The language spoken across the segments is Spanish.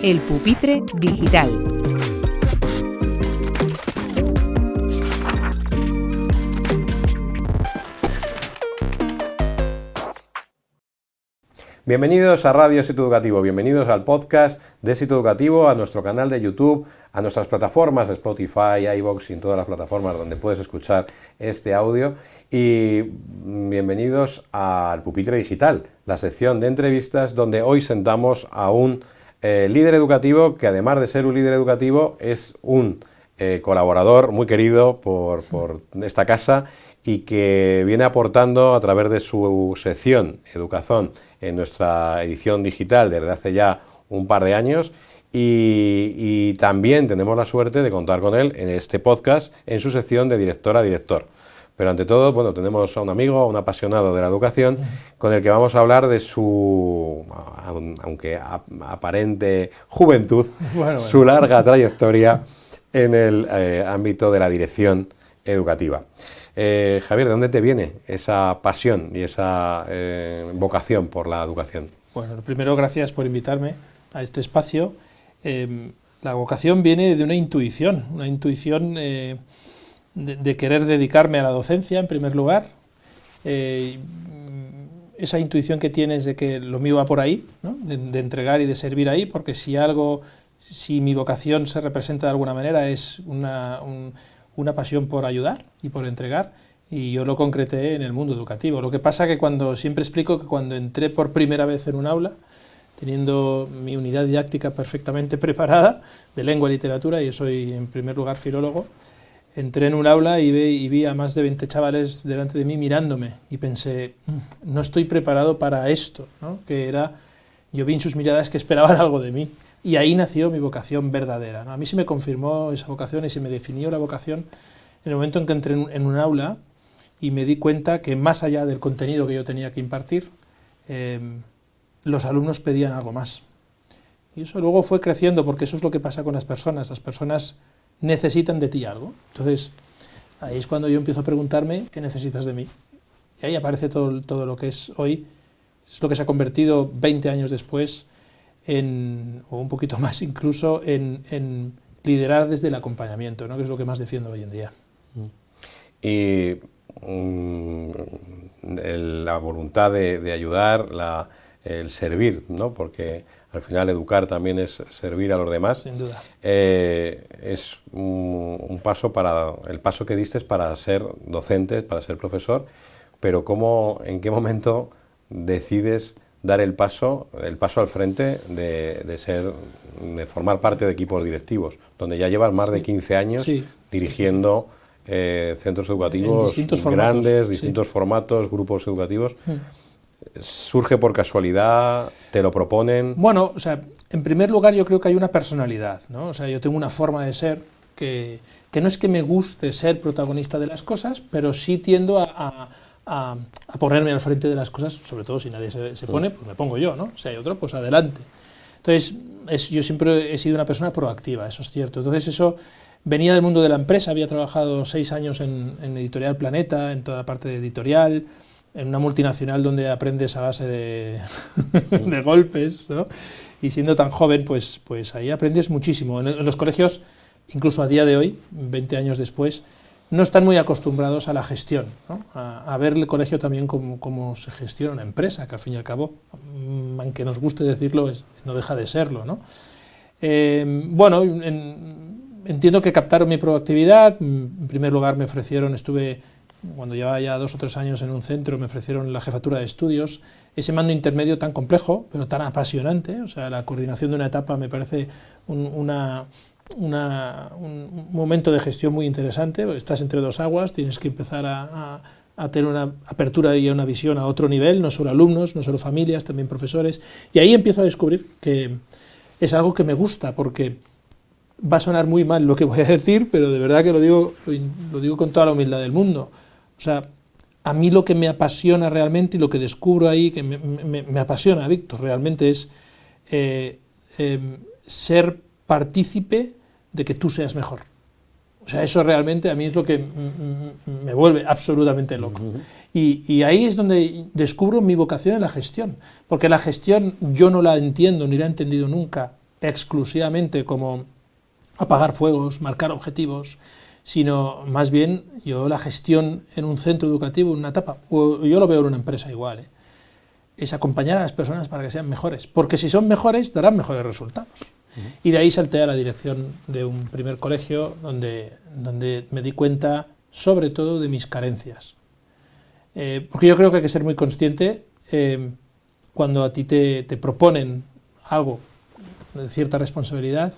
El pupitre digital. Bienvenidos a Radio Éxito Educativo, bienvenidos al podcast de Éxito Educativo, a nuestro canal de YouTube, a nuestras plataformas Spotify, iVoox y en todas las plataformas donde puedes escuchar este audio. Y bienvenidos al Pupitre Digital, la sección de entrevistas donde hoy sentamos a un líder educativo que, además de ser un líder educativo, es un colaborador muy querido por esta casa y que viene aportando a través de su sección Educazón en nuestra edición digital desde hace ya un par de años y también tenemos la suerte de contar con él en este podcast en su sección de director a director. Pero ante todo, bueno, tenemos a un amigo, un apasionado de la educación, con el que vamos a hablar de su, aunque aparente juventud, su larga trayectoria en el ámbito de la dirección educativa. Javier, ¿de dónde te viene esa pasión y esa vocación por la educación? Bueno, primero, gracias por invitarme a este espacio. La vocación viene de una intuición de querer dedicarme a la docencia, en primer lugar. Esa intuición que tienes de que lo mío va por ahí, ¿no? de entregar y de servir ahí, porque si mi vocación se representa de alguna manera es una pasión por ayudar y por entregar, y yo lo concreté en el mundo educativo. Lo que pasa que siempre explico que cuando entré por primera vez en un aula, teniendo mi unidad didáctica perfectamente preparada, de lengua y literatura, y soy en primer lugar filólogo, entré en un aula y vi a más de 20 chavales delante de mí mirándome, y pensé, no estoy preparado para esto, ¿no? Yo vi en sus miradas que esperaban algo de mí. Y ahí nació mi vocación verdadera, ¿no? A mí se me confirmó esa vocación y se me definió la vocación en el momento en que entré en un aula y me di cuenta que, más allá del contenido que yo tenía que impartir, los alumnos pedían algo más. Y eso luego fue creciendo, porque eso es lo que pasa con las personas. Las personas necesitan de ti algo. Entonces, ahí es cuando yo empiezo a preguntarme, ¿qué necesitas de mí? Y ahí aparece todo lo que es hoy, es lo que se ha convertido 20 años después o un poquito más incluso, en liderar desde el acompañamiento, ¿no? Que es lo que más defiendo hoy en día. Y la voluntad de ayudar, el servir, ¿no? Porque al final educar también es servir a los demás. Sin duda. Es un paso el paso que diste para ser docente, para ser profesor, pero ¿en qué momento decides dar el paso al frente de formar parte de equipos directivos, donde ya llevas más de 15 años dirigiendo centros educativos grandes, distintos formatos, grupos educativos? ¿Surge por casualidad? ¿Te lo proponen? Bueno, en primer lugar yo creo que hay una personalidad, ¿no? Yo tengo una forma de ser que no es que me guste ser protagonista de las cosas, pero sí tiendo a ponerme al frente de las cosas, sobre todo si nadie se pone, pues me pongo yo, ¿no? Si hay otro, pues adelante. Entonces, yo siempre he sido una persona proactiva, eso es cierto. Entonces, eso venía del mundo de la empresa, había trabajado 6 años en Editorial Planeta, en toda la parte de editorial, en una multinacional donde aprendes a base de golpes, ¿no? Y siendo tan joven, pues ahí aprendes muchísimo. En los colegios, incluso a día de hoy, 20 años después, no están muy acostumbrados a la gestión, ¿no? A ver el colegio también como se gestiona una empresa, que al fin y al cabo, aunque nos guste decirlo, no deja de serlo, ¿no? Entiendo que captaron mi proactividad. En primer lugar cuando llevaba ya 2 o 3 años en un centro, me ofrecieron la jefatura de estudios, ese mando intermedio tan complejo, pero tan apasionante. La coordinación de una etapa me parece un momento de gestión muy interesante, porque estás entre dos aguas, tienes que empezar a tener una apertura y una visión a otro nivel, no solo alumnos, no solo familias, también profesores, y ahí empiezo a descubrir que es algo que me gusta, porque va a sonar muy mal lo que voy a decir, pero de verdad que lo digo con toda la humildad del mundo. A mí lo que me apasiona realmente y lo que descubro ahí, que me apasiona, Víctor, realmente es ser partícipe de que tú seas mejor. Eso realmente a mí es lo que me vuelve absolutamente loco. Y ahí es donde descubro mi vocación en la gestión, porque la gestión yo no la entiendo ni la he entendido nunca exclusivamente como apagar fuegos, marcar objetivos, sino más bien yo la gestión en un centro educativo, en una etapa, o yo lo veo en una empresa igual, es acompañar a las personas para que sean mejores, porque si son mejores darán mejores resultados. Y de ahí salté a la dirección de un primer colegio donde me di cuenta sobre todo de mis carencias. Porque yo creo que hay que ser muy consciente cuando a ti te proponen algo de cierta responsabilidad,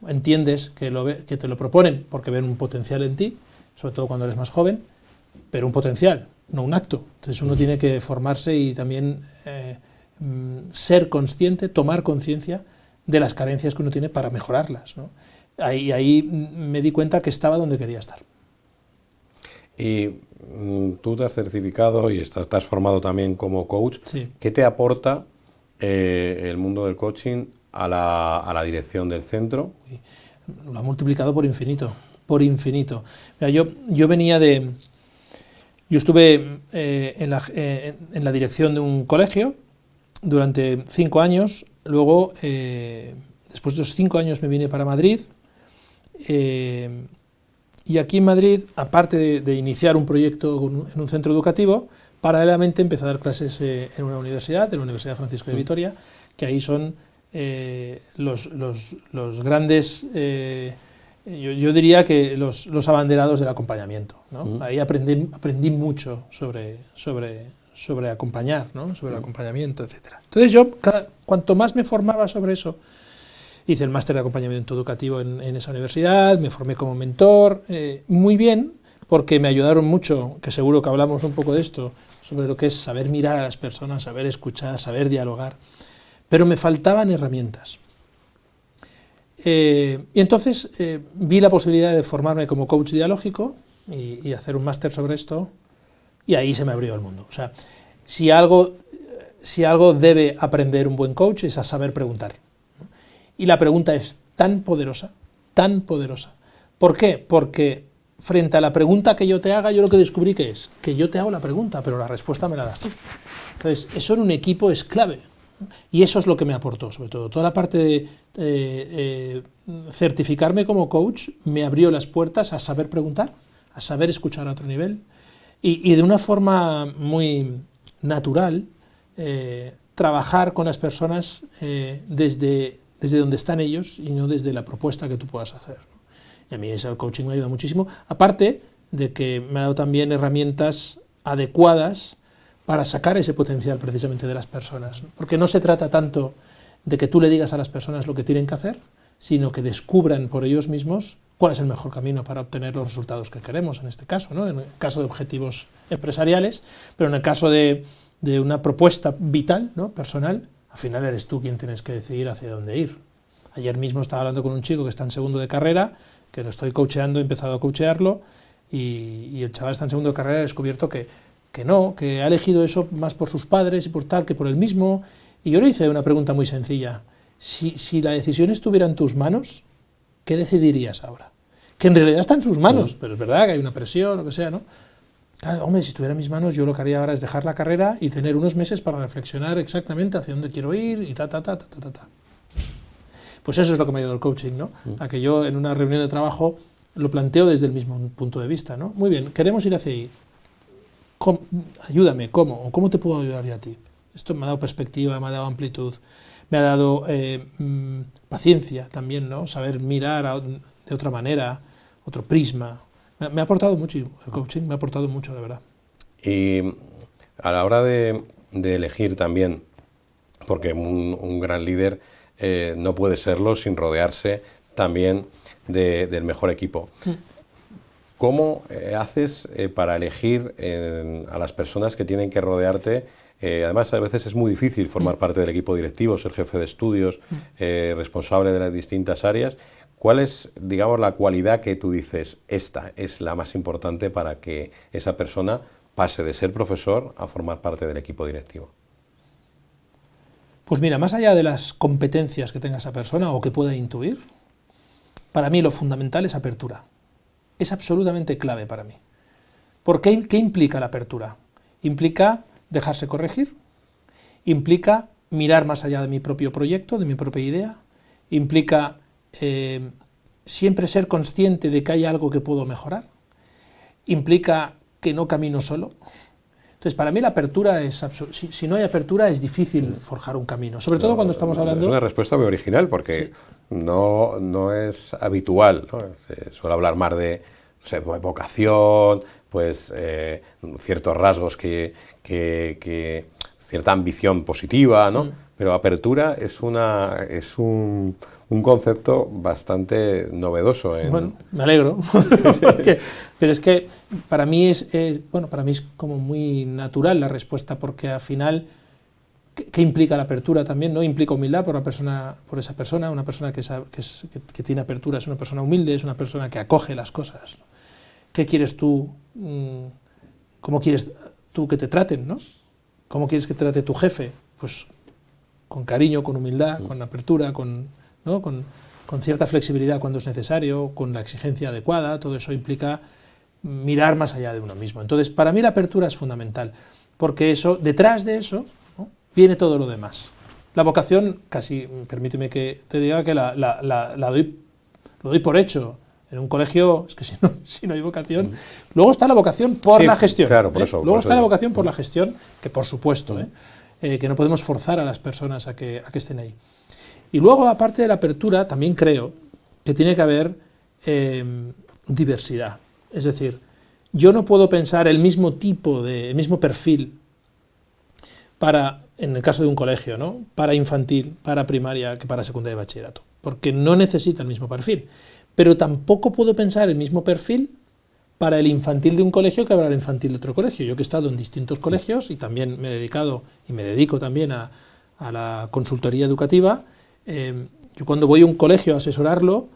entiendes que te lo proponen porque ven un potencial en ti, sobre todo cuando eres más joven, pero un potencial, no un acto. Entonces uno tiene que formarse y también ser consciente, tomar conciencia de las carencias que uno tiene para mejorarlas, ¿no? Ahí me di cuenta que estaba donde quería estar. Y tú te has certificado y estás formado también como coach. Sí. ¿Qué te aporta el mundo del coaching a la dirección del centro? Lo ha multiplicado por infinito, por infinito. Mira, yo venía de... Yo estuve en la dirección de un colegio durante 5 años, luego, después de esos 5 años me vine para Madrid, y aquí en Madrid, aparte de iniciar un proyecto en un centro educativo, paralelamente empecé a dar clases en una universidad, en la Universidad Francisco de Vitoria, que ahí son los grandes, yo diría que los abanderados del acompañamiento, ¿no? Ahí aprendí mucho sobre acompañar, ¿no? Sobre el acompañamiento, etc. Entonces yo, cuanto más me formaba sobre eso, hice el máster de acompañamiento educativo en esa universidad, me formé como mentor, muy bien, porque me ayudaron mucho, que seguro que hablamos un poco de esto, sobre lo que es saber mirar a las personas, saber escuchar, saber dialogar, pero me faltaban herramientas. Y entonces vi la posibilidad de formarme como coach dialógico y hacer un máster sobre esto, y ahí se me abrió el mundo. O sea, si algo debe aprender un buen coach es a saber preguntar. Y la pregunta es tan poderosa, tan poderosa. ¿Por qué? Porque frente a la pregunta que yo te haga, yo lo que descubrí que es que yo te hago la pregunta, pero la respuesta me la das tú. Entonces, eso en un equipo es clave. Y eso es lo que me aportó, sobre todo. Toda la parte de certificarme como coach me abrió las puertas a saber preguntar, a saber escuchar a otro nivel y de una forma muy natural trabajar con las personas desde donde están ellos y no desde la propuesta que tú puedas hacer, ¿no? Y a mí el coaching me ayuda muchísimo, aparte de que me ha dado también herramientas adecuadas para sacar ese potencial precisamente de las personas, ¿no? Porque no se trata tanto de que tú le digas a las personas lo que tienen que hacer, sino que descubran por ellos mismos cuál es el mejor camino para obtener los resultados que queremos, en este caso, ¿no? En el caso de objetivos empresariales, pero en el caso de una propuesta vital, ¿no? Personal, al final eres tú quien tienes que decidir hacia dónde ir. Ayer mismo estaba hablando con un chico que está en segundo de carrera, que lo estoy coacheando, he empezado a coachearlo, y el chaval está en segundo de carrera y he descubierto que no, que ha elegido eso más por sus padres y por tal que por él mismo. Y yo le hice una pregunta muy sencilla. Si la decisión estuviera en tus manos, ¿qué decidirías ahora? Que en realidad está en sus manos, pero es verdad que hay una presión, lo que sea, ¿no? Claro, hombre, si estuviera en mis manos, yo lo que haría ahora es dejar la carrera y tener unos meses para reflexionar exactamente hacia dónde quiero ir y ta. Pues eso es lo que me ha ayudado el coaching, ¿no? A que yo en una reunión de trabajo lo planteo desde el mismo punto de vista, ¿no? Muy bien, queremos ir hacia ahí. Ayúdame, ¿cómo? ¿O cómo te puedo ayudar yo a ti? Esto me ha dado perspectiva, me ha dado amplitud, me ha dado paciencia también, ¿no? Saber mirar de otra manera, otro prisma. Me ha aportado mucho, el coaching me ha aportado mucho, la verdad. Y a la hora de elegir también, porque un gran líder no puede serlo sin rodearse también del mejor equipo. ¿Cómo haces para elegir a las personas que tienen que rodearte? Además, a veces es muy difícil formar parte del equipo directivo, ser jefe de estudios, responsable de las distintas áreas. ¿Cuál es, digamos, la cualidad que tú dices, esta es la más importante para que esa persona pase de ser profesor a formar parte del equipo directivo? Pues mira, más allá de las competencias que tenga esa persona o que pueda intuir, para mí lo fundamental es apertura. Es absolutamente clave para mí. ¿Por qué? ¿Qué implica la apertura? Implica dejarse corregir, implica mirar más allá de mi propio proyecto, de mi propia idea, implica siempre ser consciente de que hay algo que puedo mejorar, implica que no camino solo. Entonces, para mí la apertura es si no hay apertura es difícil forjar un camino, sobre todo cuando estamos hablando... Es una respuesta muy original porque no es habitual, ¿no? Se suele hablar más de, no sé, vocación, pues ciertos rasgos cierta ambición positiva, ¿no? Pero apertura es un concepto bastante novedoso. Bueno, me alegro, pero es que para mí es como muy natural la respuesta, porque al final, ¿qué implica la apertura también? ¿No? Implica humildad por esa persona, una persona que tiene apertura es una persona humilde, es una persona que acoge las cosas. ¿Qué quieres tú? ¿Cómo quieres tú que te traten, ¿no? ¿Cómo quieres que te trate tu jefe? Pues con cariño, con humildad, con apertura, con cierta flexibilidad cuando es necesario, con la exigencia adecuada. Todo eso implica mirar más allá de uno mismo. Entonces, para mí la apertura es fundamental, porque detrás de eso, ¿no?, viene todo lo demás. La vocación, casi, permíteme que te diga que lo doy por hecho. En un colegio, es que si no hay vocación... Luego está la vocación por la gestión. Claro, por eso, Luego está la vocación por la gestión, que por supuesto, que no podemos forzar a las personas a que estén ahí. Y luego, aparte de la apertura, también creo que tiene que haber diversidad. Es decir, yo no puedo pensar el mismo perfil en el caso de un colegio, ¿no?, para infantil, para primaria, que para secundaria y bachillerato, porque no necesita el mismo perfil. Pero tampoco puedo pensar el mismo perfil para el infantil de un colegio que para el infantil de otro colegio. Yo que he estado en distintos colegios y también me dedico también a la consultoría educativa, yo cuando voy a un colegio a asesorarlo,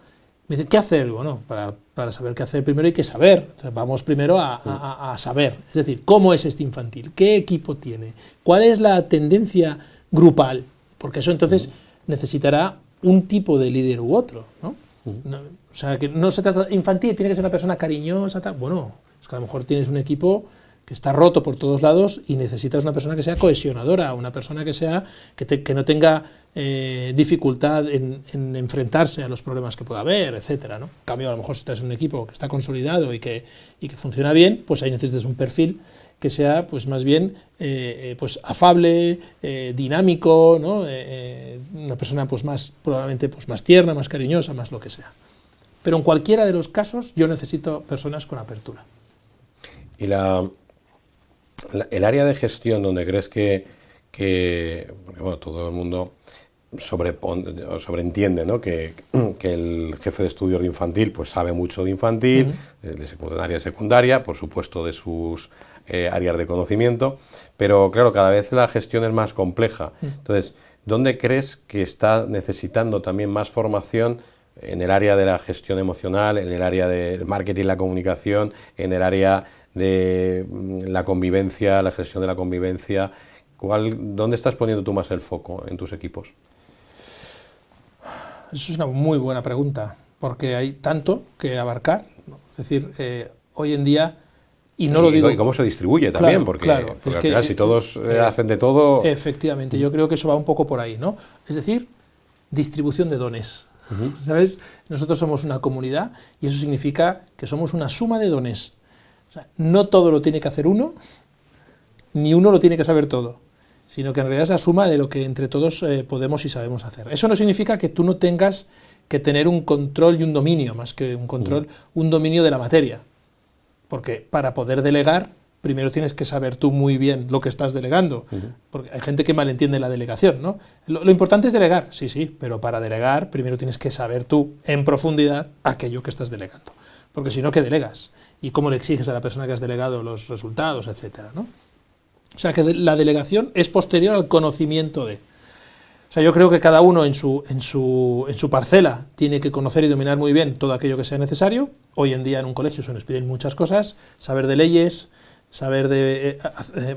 me dicen, ¿qué hacer? Bueno, para saber qué hacer primero hay que saber. Entonces, vamos primero a saber. Es decir, ¿cómo es este infantil? ¿Qué equipo tiene? ¿Cuál es la tendencia grupal? Porque eso entonces necesitará un tipo de líder u otro, ¿no? O sea, que no se trata infantil, tiene que ser una persona cariñosa, tal. Bueno, es que a lo mejor tienes un equipo que está roto por todos lados y necesitas una persona que sea cohesionadora, una persona que no tenga dificultad en enfrentarse a los problemas que pueda haber, etcétera, ¿no? En cambio, a lo mejor si estás en un equipo que está consolidado y que funciona bien, pues ahí necesitas un perfil que sea, pues más bien pues afable, dinámico, ¿no? Una persona pues probablemente pues más tierna, más cariñosa, más lo que sea. Pero en cualquiera de los casos yo necesito personas con apertura. Y el área de gestión donde crees que bueno, todo el mundo sobreentiende, ¿no?, que el jefe de estudios de infantil pues sabe mucho de infantil, de secundaria, por supuesto de sus áreas de conocimiento, pero claro, cada vez la gestión es más compleja. Entonces, ¿dónde crees que está necesitando también más formación en el área de la gestión emocional, en el área del marketing, la comunicación, en el área de la convivencia, la gestión de la convivencia? ¿Dónde estás poniendo tú más el foco en tus equipos? Eso es una muy buena pregunta, porque hay tanto que abarcar, ¿no? Es decir, hoy en día, y no lo digo... ¿Y cómo se distribuye también? Porque al final, si todos hacen de todo... Efectivamente, yo creo que eso va un poco por ahí, ¿no? Es decir, distribución de dones, ¿sabes? Nosotros somos una comunidad y eso significa que somos una suma de dones. O sea, no todo lo tiene que hacer uno, ni uno lo tiene que saber todo, sino que en realidad es la suma de lo que entre todos podemos y sabemos hacer. Eso no significa que tú no tengas que tener un control y un dominio, más que un control, un dominio de la materia. Porque para poder delegar, primero tienes que saber tú muy bien lo que estás delegando. Porque hay gente que malentiende la delegación, ¿no? Lo importante es delegar, sí, pero para delegar primero tienes que saber tú en profundidad aquello que estás delegando. Porque si no, ¿qué delegas? ¿Y cómo le exiges a la persona que has delegado los resultados, etcétera, ¿no? O sea, que la delegación es posterior al conocimiento de... O sea, yo creo que cada uno en su parcela tiene que conocer y dominar muy bien todo aquello que sea necesario. Hoy en día en un colegio se nos piden muchas cosas, saber de leyes, saber de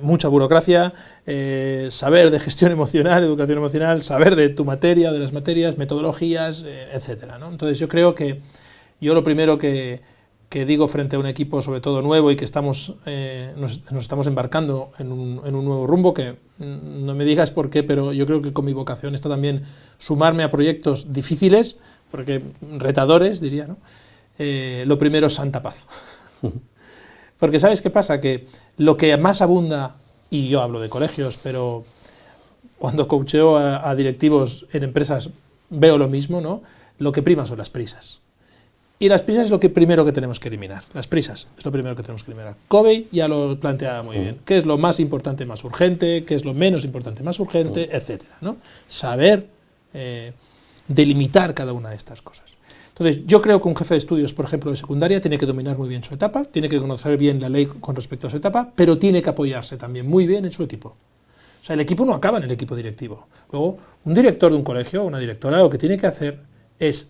mucha burocracia, saber de gestión emocional, educación emocional, saber de tu materia, de las materias, metodologías, etcétera, ¿no? Entonces yo creo que yo lo primero que que digo frente a un equipo sobre todo nuevo y que nos estamos embarcando en un nuevo rumbo, que no me digas por qué, pero yo creo que con mi vocación está también sumarme a proyectos difíciles, porque retadores, diría, ¿no? Lo primero es santa paz. Porque ¿sabes qué pasa? Que lo que más abunda, y yo hablo de colegios, pero cuando coacheo a directivos en empresas veo lo mismo, ¿no? Lo que prima son las prisas. Y las prisas es lo primero que tenemos que eliminar. Las prisas es lo primero que tenemos que eliminar. Covey ya lo planteaba muy bien. ¿Qué es lo más importante, más urgente? ¿Qué es lo menos importante, más urgente? Etcétera, ¿no? Saber delimitar cada una de estas cosas. Entonces, yo creo que un jefe de estudios, por ejemplo, de secundaria, tiene que dominar muy bien su etapa, tiene que conocer bien la ley con respecto a su etapa, pero tiene que apoyarse también muy bien en su equipo. O sea, el equipo no acaba en el equipo directivo. Luego, un director de un colegio, una directora, lo que tiene que hacer es,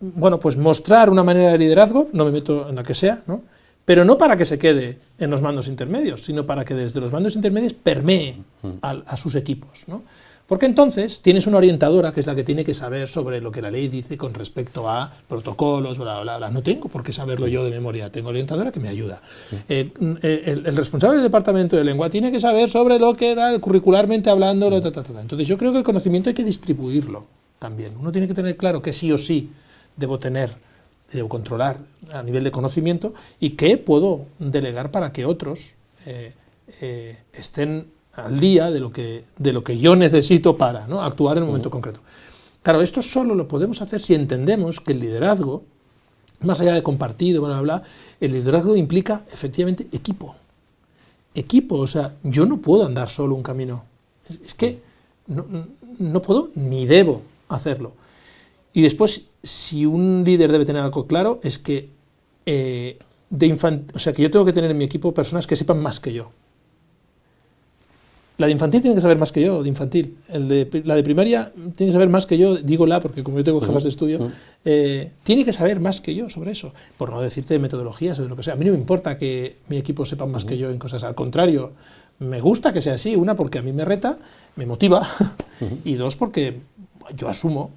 bueno, pues mostrar una manera de liderazgo, no me meto en la que sea, ¿no? Pero no para que se quede en los mandos intermedios, sino para que desde los mandos intermedios permee a sus equipos, ¿no? Porque entonces tienes una orientadora que es la que tiene que saber sobre lo que la ley dice con respecto a protocolos, bla, bla, bla. No tengo por qué saberlo yo de memoria, tengo orientadora que me ayuda. El responsable del departamento de lengua tiene que saber sobre lo que da curricularmente hablando, Entonces yo creo que el conocimiento hay que distribuirlo también. Uno tiene que tener claro que sí o sí debo controlar a nivel de conocimiento y qué puedo delegar para que otros estén al día de lo que yo necesito para, ¿no?, actuar en un momento concreto. Claro, esto solo lo podemos hacer si entendemos que el liderazgo, más allá de compartido, bla, bla, bla, el liderazgo implica efectivamente equipo. Equipo, o sea, yo no puedo andar solo un camino. Es que no puedo ni debo hacerlo. Y después, si un líder debe tener algo claro, es que que yo tengo que tener en mi equipo personas que sepan más que yo. La de infantil tiene que saber más que yo, de infantil. La de primaria tiene que saber más que yo, digo porque como yo tengo jefas de estudio, tiene que saber más que yo sobre eso. Por no decirte de metodologías o de lo que sea. A mí no me importa que mi equipo sepa más que yo en cosas. Al contrario, me gusta que sea así. Una, porque a mí me reta, me motiva. Y dos, porque yo asumo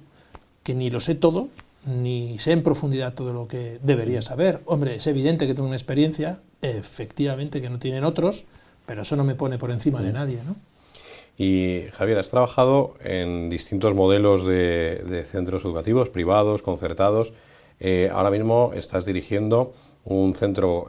que ni lo sé todo, ni sé en profundidad todo lo que debería saber. Hombre, es evidente que tengo una experiencia, efectivamente, que no tienen otros, pero eso no me pone por encima de nadie, ¿no? Y Javier, has trabajado en distintos modelos de centros educativos, privados, concertados. Ahora mismo estás dirigiendo un centro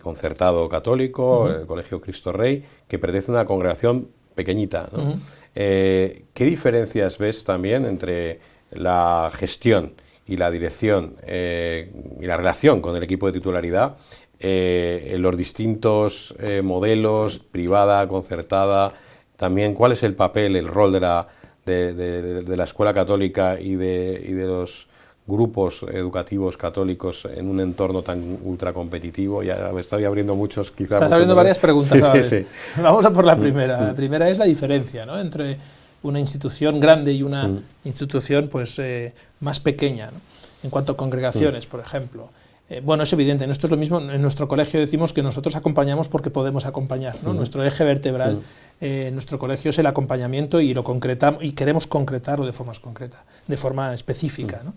concertado católico, el Colegio Cristo Rey, que pertenece a una congregación pequeñita, ¿no? ¿Qué diferencias ves también entre la gestión y la dirección y la relación con el equipo de titularidad en los distintos modelos, privada, concertada? También, ¿cuál es el papel, el rol de la escuela católica y de los grupos educativos católicos en un entorno tan ultra competitivo? Ya me estoy abriendo muchos, quizás. Estás abriendo varias preguntas a la vez. Sí. Vamos a por la primera. La primera es la diferencia, ¿no?, entre una institución grande y una institución pues más pequeña, ¿no?, en cuanto a congregaciones, por ejemplo. Bueno, es evidente, esto es lo mismo, en nuestro colegio decimos que nosotros acompañamos porque podemos acompañar, ¿no? Nuestro eje vertebral en nuestro colegio es el acompañamiento y lo concretamos y queremos concretarlo de forma concreta, de forma específica, ¿no?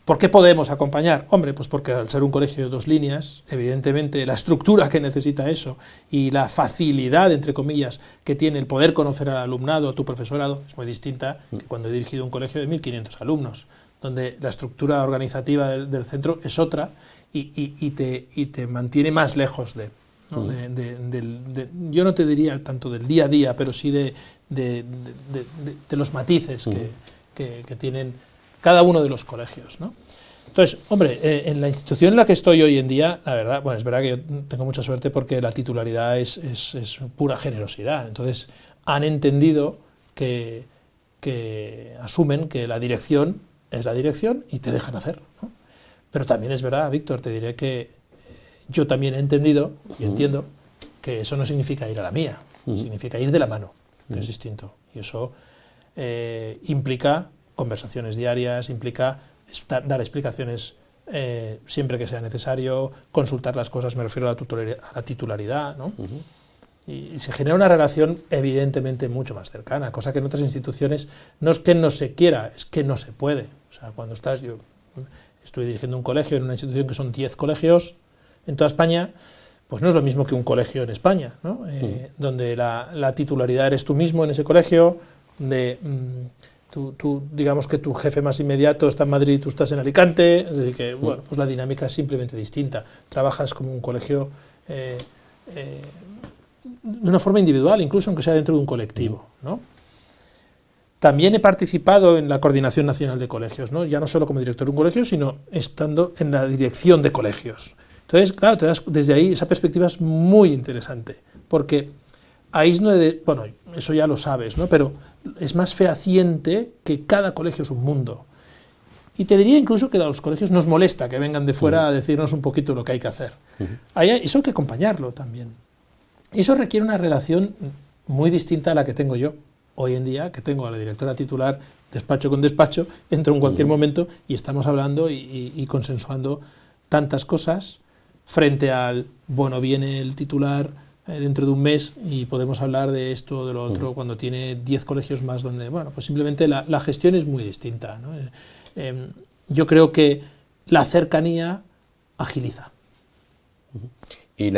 ¿Por qué podemos acompañar? Hombre, pues porque al ser un colegio de 2 líneas, evidentemente la estructura que necesita eso y la facilidad, entre comillas, que tiene el poder conocer al alumnado, a tu profesorado, es muy distinta que cuando he dirigido un colegio de 1.500 alumnos, donde la estructura organizativa del centro es otra y te mantiene más lejos ¿no?, yo no te diría tanto del día a día, pero sí de los matices que tienen cada uno de los colegios, ¿no? Entonces, hombre, en la institución en la que estoy hoy en día, la verdad, bueno, es verdad que yo tengo mucha suerte porque la titularidad es pura generosidad. Entonces, han entendido que asumen que la dirección es la dirección y te dejan hacer, ¿no? Pero también es verdad, Víctor, te diré que yo también he entendido y entiendo que eso no significa ir a la mía, significa ir de la mano, que es distinto. Y eso implica conversaciones diarias, implica dar explicaciones siempre que sea necesario, consultar las cosas, me refiero a la titularidad, ¿no? Y se genera una relación evidentemente mucho más cercana, cosa que en otras instituciones no es que no se quiera, es que no se puede. O sea, cuando estás, estoy dirigiendo un colegio en una institución que son 10 colegios en toda España, pues no es lo mismo que un colegio en España, ¿no? Donde la titularidad eres tú mismo en ese colegio, donde tú, digamos que tu jefe más inmediato está en Madrid y tú estás en Alicante, es decir que, bueno, pues la dinámica es simplemente distinta. Trabajas como un colegio de una forma individual, incluso aunque sea dentro de un colectivo, ¿no? También he participado en la Coordinación Nacional de Colegios, ¿no? Ya no solo como director de un colegio, sino estando en la dirección de colegios. Entonces, claro, desde ahí esa perspectiva es muy interesante, porque ahí es donde, bueno, eso ya lo sabes, ¿no? Pero es más fehaciente que cada colegio es un mundo. Y te diría incluso que a los colegios nos molesta que vengan de fuera a decirnos un poquito lo que hay que hacer. Eso hay que acompañarlo también. Eso requiere una relación muy distinta a la que tengo yo hoy en día, que tengo a la directora titular despacho con despacho, entro en cualquier momento y estamos hablando y consensuando tantas cosas frente al, bueno, viene el titular dentro de un mes y podemos hablar de esto o de lo otro cuando tiene 10 colegios más donde, bueno, pues simplemente la gestión es muy distinta, ¿no? Yo creo que la cercanía agiliza. Y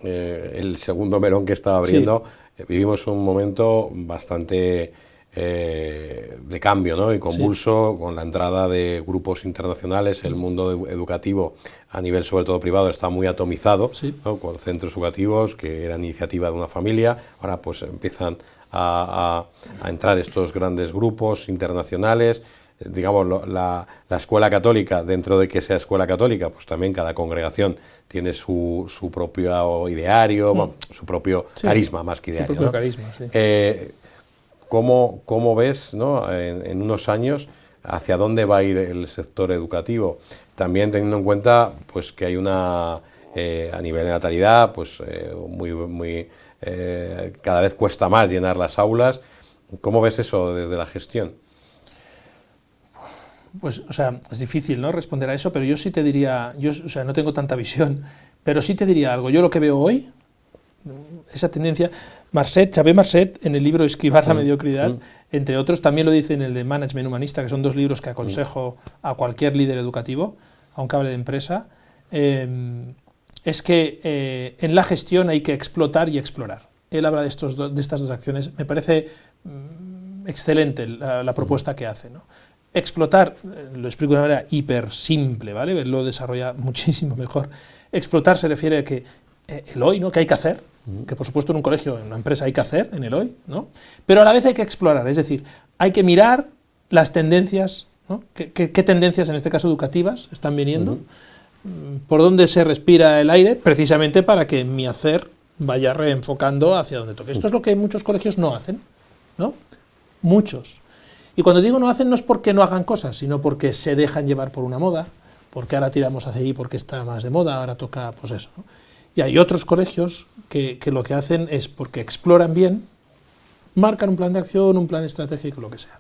el segundo melón que estaba abriendo, sí. Vivimos un momento bastante de cambio, ¿no? Y convulso, sí. Con la entrada de grupos internacionales. El mundo educativo a nivel sobre todo privado está muy atomizado, sí. ¿no? Con centros educativos que eran iniciativa de una familia, ahora pues empiezan a entrar estos grandes grupos internacionales. Digamos, la escuela católica, dentro de que sea escuela católica, pues también cada congregación tiene su propio ideario, bueno, su propio carisma, más que ideario, su propio, ¿no? Carisma, sí. ¿Cómo ves, ¿no? en unos años hacia dónde va a ir el sector educativo? También teniendo en cuenta pues que hay una, a nivel de natalidad, pues cada vez cuesta más llenar las aulas. ¿Cómo ves eso desde la gestión? Pues, o sea, es difícil, ¿no?, responder a eso, pero yo sí te diría, o sea, no tengo tanta visión, pero sí te diría algo. Yo lo que veo hoy, esa tendencia, Xavier Marcet, en el libro Esquivar la mediocridad, entre otros, también lo dice en el de Management Humanista, que son 2 libros que aconsejo a cualquier líder educativo, aunque hable de empresa, es que en la gestión hay que explotar y explorar. Él habla de estas 2 acciones, me parece excelente la propuesta que hace, ¿no? Explotar, lo explico de una manera hiper simple, ¿vale? Lo desarrolla muchísimo mejor. Explotar se refiere a que el hoy, ¿no?, que hay que hacer, que por supuesto en un colegio, en una empresa hay que hacer, en el hoy, ¿no? Pero a la vez hay que explorar, es decir, hay que mirar las tendencias, ¿no? ¿Qué tendencias, en este caso educativas, están viniendo? ¿Por dónde se respira el aire? Precisamente para que mi hacer vaya reenfocando hacia donde toque. Esto es lo que muchos colegios no hacen, ¿no? Muchos. Y cuando digo no hacen, no es porque no hagan cosas, sino porque se dejan llevar por una moda, porque ahora tiramos hacia allí porque está más de moda, ahora toca, pues eso, ¿no? Y hay otros colegios que lo que hacen es porque exploran bien, marcan un plan de acción, un plan estratégico, lo que sea.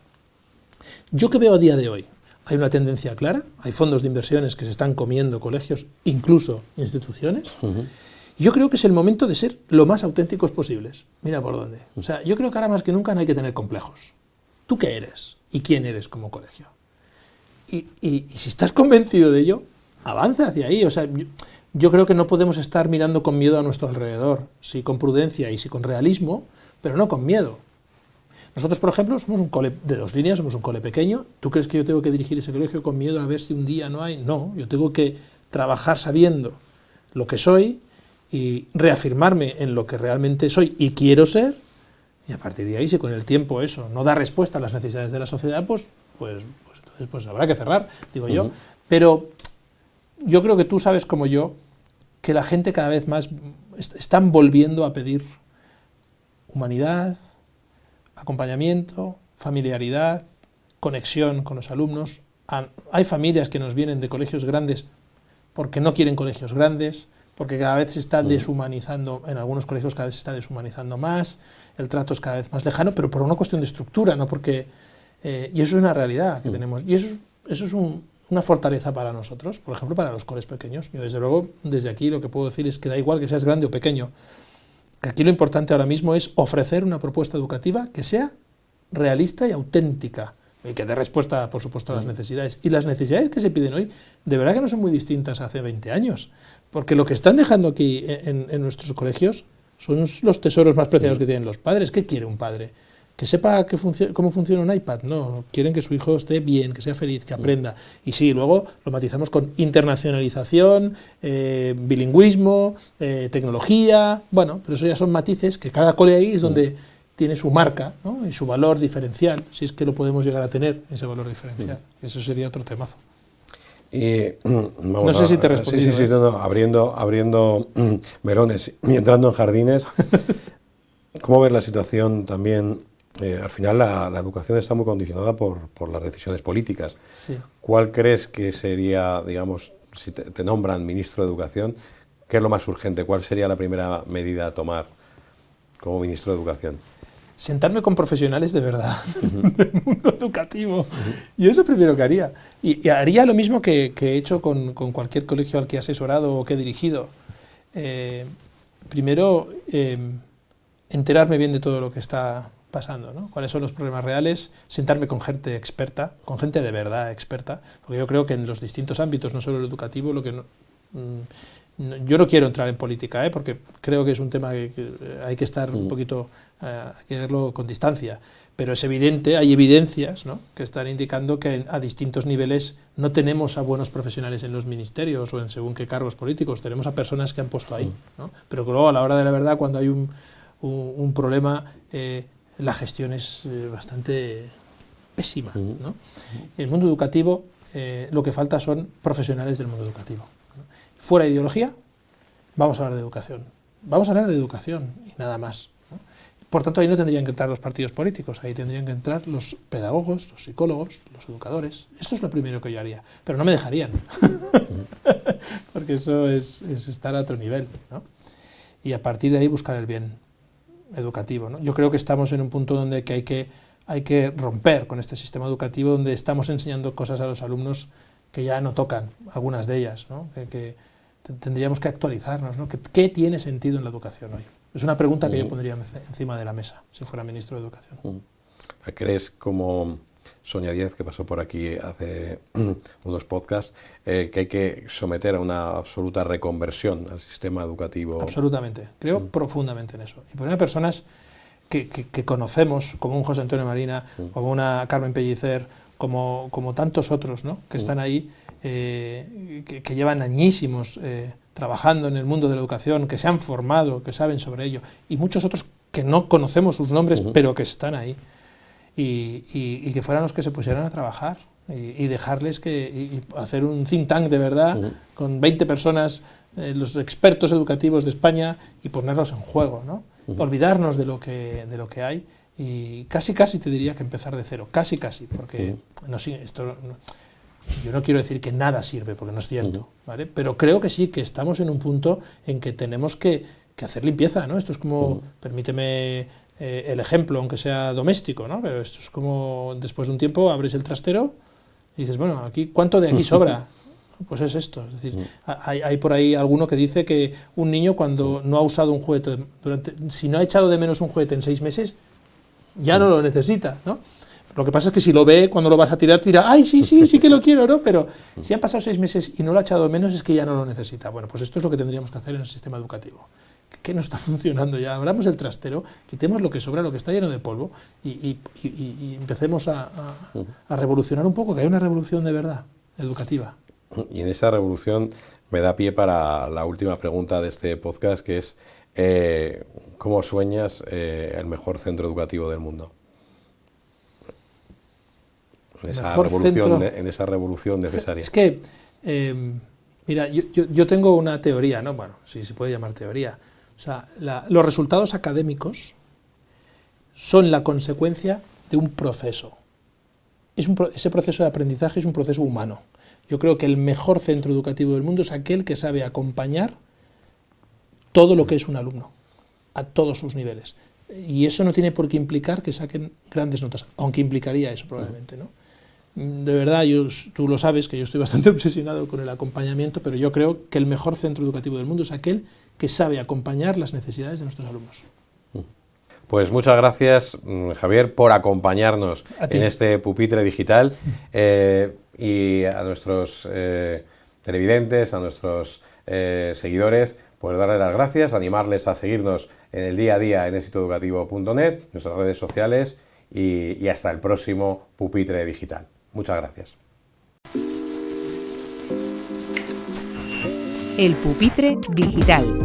Yo que veo a día de hoy, hay una tendencia clara, hay fondos de inversiones que se están comiendo colegios, incluso instituciones. Yo creo que es el momento de ser lo más auténticos posibles. Mira por dónde. O sea, yo creo que ahora más que nunca no hay que tener complejos. ¿Tú qué eres? ¿Y quién eres como colegio? Y si estás convencido de ello, avanza hacia ahí. O sea, yo creo que no podemos estar mirando con miedo a nuestro alrededor, sí con prudencia y sí con realismo, pero no con miedo. Nosotros, por ejemplo, somos un cole de 2 líneas, somos un cole pequeño. ¿Tú crees que yo tengo que dirigir ese colegio con miedo a ver si un día no hay? No, yo tengo que trabajar sabiendo lo que soy y reafirmarme en lo que realmente soy y quiero ser. Y a partir de ahí, si con el tiempo eso no da respuesta a las necesidades de la sociedad, pues entonces habrá que cerrar, digo yo. Pero yo creo que tú sabes como yo que la gente cada vez más están volviendo a pedir humanidad, acompañamiento, familiaridad, conexión con los alumnos. Hay familias que nos vienen de colegios grandes porque no quieren colegios grandes, porque cada vez se está deshumanizando, en algunos colegios cada vez se está deshumanizando más, el trato es cada vez más lejano, pero por una cuestión de estructura, no porque... y eso es una realidad que tenemos, y eso es una fortaleza para nosotros, por ejemplo, para los coles pequeños. Yo, desde luego, desde aquí lo que puedo decir es que da igual que seas grande o pequeño, que aquí lo importante ahora mismo es ofrecer una propuesta educativa que sea realista y auténtica, y que dé respuesta, por supuesto, a las necesidades. Y las necesidades que se piden hoy, de verdad que no son muy distintas a hace 20 años, porque lo que están dejando aquí en nuestros colegios son los tesoros más preciados que tienen los padres. ¿Qué quiere un padre? ¿Que sepa cómo funciona un iPad? No, quieren que su hijo esté bien, que sea feliz, que aprenda. Y sí, luego lo matizamos con internacionalización, bilingüismo, tecnología, bueno, pero eso ya son matices que cada cole ahí es donde tiene su marca, ¿no? Y su valor diferencial, si es que lo podemos llegar a tener, ese valor diferencial. Eso sería otro temazo. No sé si te he respondido. Sí, no, abriendo melones y entrando en jardines. ¿Cómo ves la situación también? Al final la educación está muy condicionada por las decisiones políticas. Sí. ¿Cuál crees que sería, digamos, si te nombran ministro de Educación, qué es lo más urgente? ¿Cuál sería la primera medida a tomar como ministro de Educación? Sentarme con profesionales de verdad del mundo educativo. Y eso primero que haría. Y haría lo mismo que he hecho con cualquier colegio al que he asesorado o que he dirigido. Primero, enterarme bien de todo lo que está pasando, ¿no? Cuáles son los problemas reales, sentarme con gente experta, con gente de verdad experta, porque yo creo que en los distintos ámbitos, no solo el educativo, yo no quiero entrar en política, porque creo que es un tema que hay que estar un poquito, hay que verlo con distancia, pero es evidente, hay evidencias, ¿no?, que están indicando que a distintos niveles no tenemos a buenos profesionales en los ministerios o en según qué cargos políticos, tenemos a personas que han puesto ahí, ¿no? Pero que luego a la hora de la verdad, cuando hay un problema, la gestión es bastante pésima, ¿no? En el mundo educativo lo que falta son profesionales del mundo educativo, ¿no? Fuera de ideología, vamos a hablar de educación. Vamos a hablar de educación y nada más, ¿no? Por tanto, ahí no tendrían que entrar los partidos políticos, ahí tendrían que entrar los pedagogos, los psicólogos, los educadores. Esto es lo primero que yo haría, pero no me dejarían, porque eso es estar a otro nivel, ¿no? Y a partir de ahí buscar el bien educativo, ¿no? Yo creo que estamos en un punto donde hay que romper con este sistema educativo donde estamos enseñando cosas a los alumnos que ya no tocan, algunas de ellas, ¿no? Que tendríamos que actualizarnos, ¿no? ¿Qué tiene sentido en la educación hoy? Es una pregunta que yo pondría encima de la mesa si fuera ministro de Educación. ¿Crees, como Sonia Díez, que pasó por aquí hace unos podcasts, que hay que someter a una absoluta reconversión al sistema educativo? Absolutamente, creo profundamente en eso. Y poner a personas que conocemos, como un José Antonio Marina, como una Carmen Pellicer, como tantos otros, ¿no?, que están ahí, que llevan añísimos trabajando en el mundo de la educación, que se han formado, que saben sobre ello, y muchos otros que no conocemos sus nombres, pero que están ahí. Y que fueran los que se pusieran a trabajar y dejarles y hacer un think tank de verdad con 20 personas, los expertos educativos de España, y ponerlos en juego, ¿no? Olvidarnos de lo que hay y casi te diría que empezar de cero, casi, porque yo no quiero decir que nada sirve, porque no es cierto, ¿vale? Pero creo que sí, que estamos en un punto en que tenemos que hacer limpieza, ¿no? Esto es como, permíteme el ejemplo, aunque sea doméstico, ¿no? Pero esto es como, después de un tiempo, abres el trastero y dices, bueno, ¿cuánto de aquí sobra? Pues es esto. Es decir, hay por ahí alguno que dice que un niño, cuando no ha usado un juguete, si no ha echado de menos un juguete en 6 meses, ya no lo necesita, ¿no? Lo que pasa es que si lo ve, cuando lo vas a tirar, tira, ¡ay, sí que lo quiero!, ¿no? Pero si han pasado 6 meses y no lo ha echado de menos, es que ya no lo necesita. Bueno, pues esto es lo que tendríamos que hacer en el sistema educativo. ¿Qué no está funcionando ya? Abramos el trastero, quitemos lo que sobra, lo que está lleno de polvo, y empecemos a revolucionar un poco, que hay una revolución de verdad educativa. Y en esa revolución me da pie para la última pregunta de este podcast, que es ¿cómo sueñas el mejor centro educativo del mundo? En esa revolución necesaria. Es que, mira, yo tengo una teoría, ¿no? Bueno, sí se puede llamar teoría. O sea, los resultados académicos son la consecuencia de un proceso. Ese proceso de aprendizaje es un proceso humano. Yo creo que el mejor centro educativo del mundo es aquel que sabe acompañar todo lo que es un alumno, a todos sus niveles. Y eso no tiene por qué implicar que saquen grandes notas, aunque implicaría eso probablemente, ¿no? De verdad, tú lo sabes, que yo estoy bastante obsesionado con el acompañamiento, pero yo creo que el mejor centro educativo del mundo es aquel que sabe acompañar las necesidades de nuestros alumnos. Pues muchas gracias, Javier, por acompañarnos en este pupitre digital, y a nuestros televidentes, a nuestros seguidores, pues darles las gracias, animarles a seguirnos en el día a día en exitoeducativo.net, nuestras redes sociales, y hasta el próximo pupitre digital. Muchas gracias. El pupitre digital.